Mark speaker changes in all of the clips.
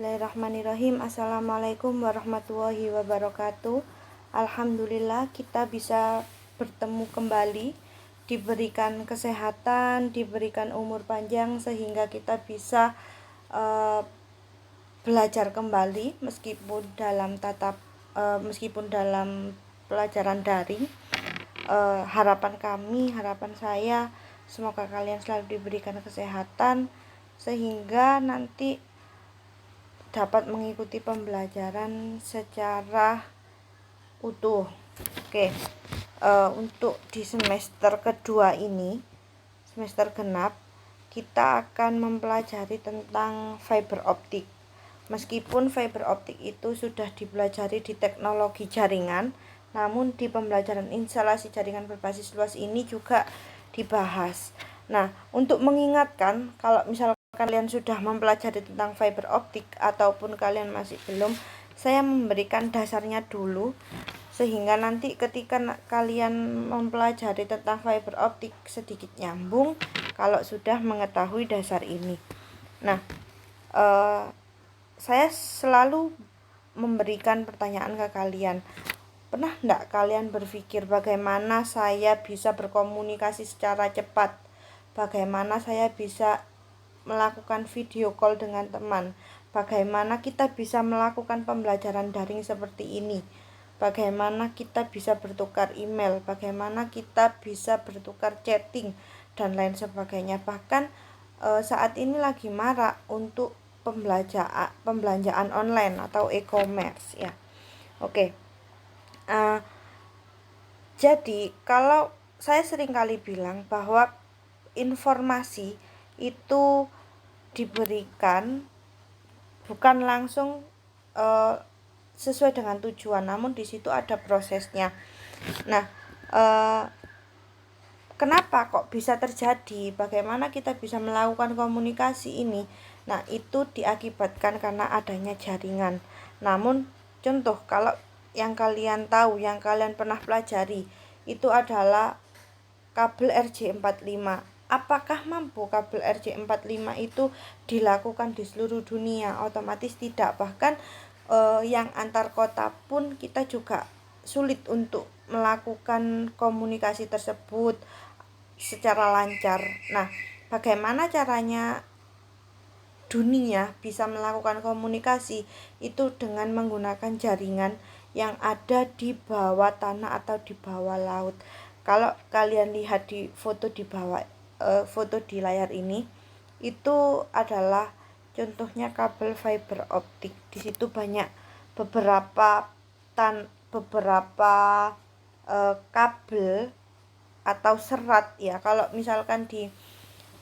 Speaker 1: Bismillahirrahmanirrahim. Assalamualaikum warahmatullahi wabarakatuh. Alhamdulillah kita bisa bertemu kembali, diberikan kesehatan, diberikan umur panjang sehingga kita bisa belajar kembali meskipun dalam pelajaran daring. Harapan saya semoga kalian selalu diberikan kesehatan sehingga nanti dapat mengikuti pembelajaran secara utuh. Oke, untuk di semester kedua ini, semester genap, kita akan mempelajari tentang fiber optik. Meskipun fiber optik itu sudah dipelajari di teknologi jaringan, namun di pembelajaran instalasi jaringan berbasis luas ini juga dibahas. Nah, untuk mengingatkan, kalau misalkan kalian sudah mempelajari tentang fiber optik ataupun kalian masih belum, saya memberikan dasarnya dulu sehingga nanti ketika kalian mempelajari tentang fiber optik sedikit nyambung kalau sudah mengetahui dasar ini. Nah, saya selalu memberikan pertanyaan ke kalian. Pernah enggak kalian berpikir bagaimana saya bisa berkomunikasi secara cepat? Bagaimana saya bisa melakukan video call dengan teman? Bagaimana kita bisa melakukan pembelajaran daring seperti ini? Bagaimana kita bisa bertukar email? Bagaimana kita bisa bertukar chatting dan lain sebagainya? Bahkan saat ini lagi marak untuk pembelanjaan online atau e-commerce ya. Oke. Jadi kalau saya sering kali bilang bahwa informasi itu diberikan bukan langsung sesuai dengan tujuan, namun di situ ada prosesnya. Nah, kenapa kok bisa terjadi? Bagaimana kita bisa melakukan komunikasi ini? Nah, itu diakibatkan karena adanya jaringan. Namun, contoh kalau yang kalian tahu, yang kalian pernah pelajari, itu adalah kabel RJ45. Apakah mampu kabel RJ45 itu dilakukan di seluruh dunia? Otomatis tidak. Bahkan yang antar kota pun kita juga sulit untuk melakukan komunikasi tersebut secara lancar. Nah, bagaimana caranya dunia bisa melakukan komunikasi? Itu dengan menggunakan jaringan yang ada di bawah tanah atau di bawah laut. Kalau kalian lihat di foto di bawah foto di layar ini, itu adalah contohnya kabel fiber optik. Di situ banyak beberapa kabel atau serat ya. Kalau misalkan di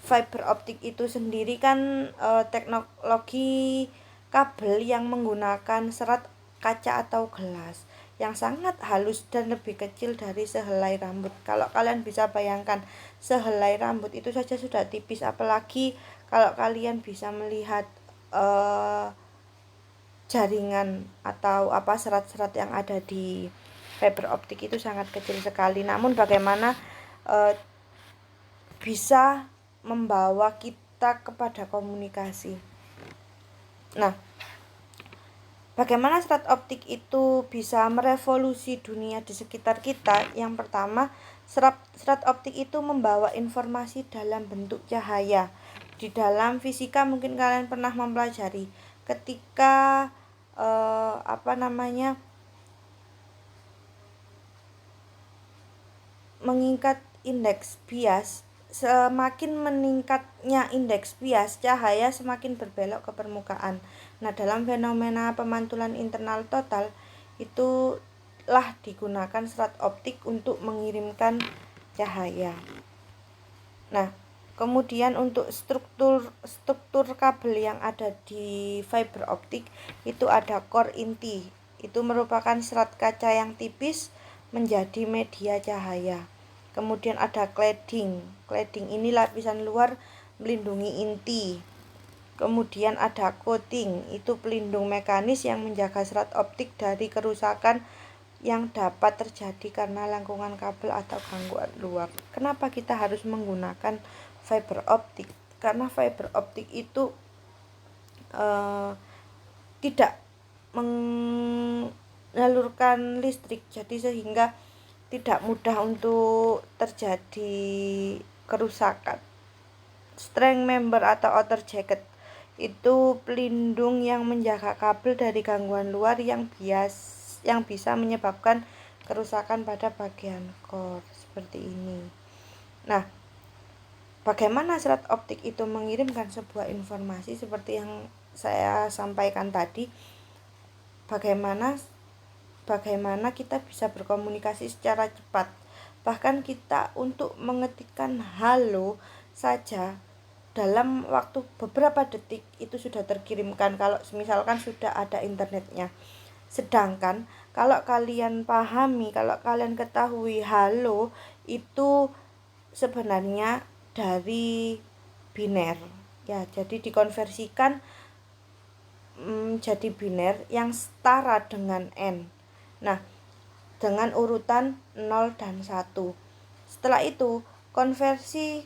Speaker 1: fiber optik itu sendiri kan teknologi kabel yang menggunakan serat kaca atau gelas yang sangat halus dan lebih kecil dari sehelai rambut. Kalau kalian bisa bayangkan sehelai rambut itu saja sudah tipis, apalagi kalau kalian bisa melihat jaringan atau serat-serat yang ada di fiber optik itu sangat kecil sekali. Namun bagaimana bisa membawa kita kepada komunikasi. Nah, bagaimana serat optik itu bisa merevolusi dunia di sekitar kita? Yang pertama, serat optik itu membawa informasi dalam bentuk cahaya. Di dalam fisika mungkin kalian pernah mempelajari ketika meningkat indeks bias. Semakin meningkatnya indeks bias, cahaya semakin berbelok ke permukaan. Nah, dalam fenomena pemantulan internal total itulah digunakan serat optik untuk mengirimkan cahaya. Nah, kemudian untuk struktur kabel yang ada di fiber optik itu ada core inti. Itu merupakan serat kaca yang tipis menjadi media cahaya. Kemudian ada cladding. Cladding ini lapisan luar melindungi inti. Kemudian ada coating, itu pelindung mekanis yang menjaga serat optik dari kerusakan yang dapat terjadi karena lengkungan kabel atau gangguan luar. Kenapa kita harus menggunakan fiber optik? Karena fiber optik itu tidak menyalurkan listrik, jadi sehingga tidak mudah untuk terjadi kerusakan. String member atau outer jacket itu pelindung yang menjaga kabel dari gangguan luar yang bisa menyebabkan kerusakan pada bagian core seperti ini. Nah, bagaimana serat optik itu mengirimkan sebuah informasi seperti yang saya sampaikan tadi, bagaimana kita bisa berkomunikasi secara cepat. Bahkan kita untuk mengetikkan halo saja dalam waktu beberapa detik itu sudah terkirimkan kalau misalkan sudah ada internetnya. Sedangkan kalau kalian pahami, kalau kalian ketahui halo itu sebenarnya dari biner ya, jadi dikonversikan jadi biner yang setara dengan N. Nah, dengan urutan 0 dan 1. Setelah itu, konversi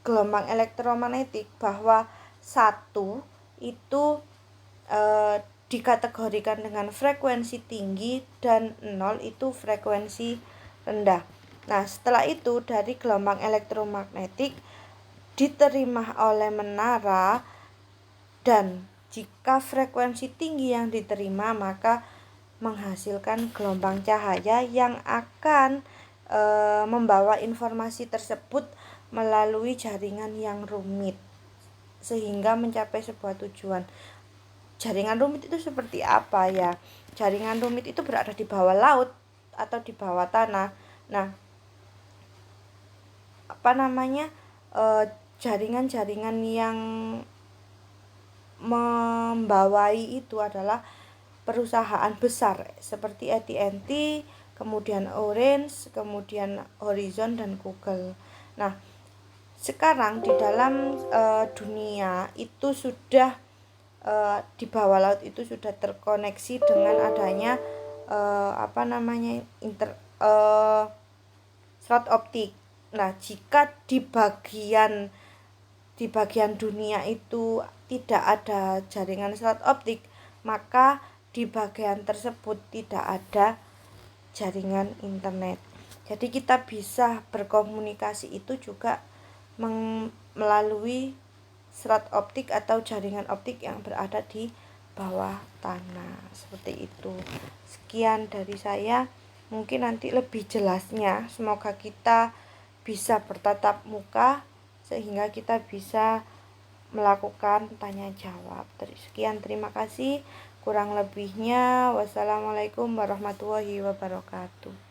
Speaker 1: gelombang elektromagnetik bahwa 1 itu dikategorikan dengan frekuensi tinggi dan 0 itu frekuensi rendah. Nah, setelah itu dari gelombang elektromagnetik diterima oleh menara, dan jika frekuensi tinggi yang diterima maka menghasilkan gelombang cahaya yang akan membawa informasi tersebut melalui jaringan yang rumit sehingga mencapai sebuah tujuan. Jaringan rumit itu seperti apa ya? Jaringan rumit itu berada di bawah laut atau di bawah tanah. Nah, jaringan-jaringan yang membawai itu adalah perusahaan besar seperti AT&T, kemudian Orange, kemudian Horizon dan Google. Nah, sekarang di dalam dunia itu sudah di bawah laut itu sudah terkoneksi dengan adanya serat optik. Nah, jika di bagian dunia itu tidak ada jaringan serat optik, maka di bagian tersebut tidak ada jaringan internet. Jadi kita bisa berkomunikasi itu juga melalui serat optik atau jaringan optik yang berada di bawah tanah. Seperti itu. Sekian dari saya. Mungkin nanti lebih jelasnya semoga kita bisa bertatap muka sehingga kita bisa melakukan tanya jawab. Sekian, terima kasih. Kurang lebihnya wassalamualaikum warahmatullahi wabarakatuh.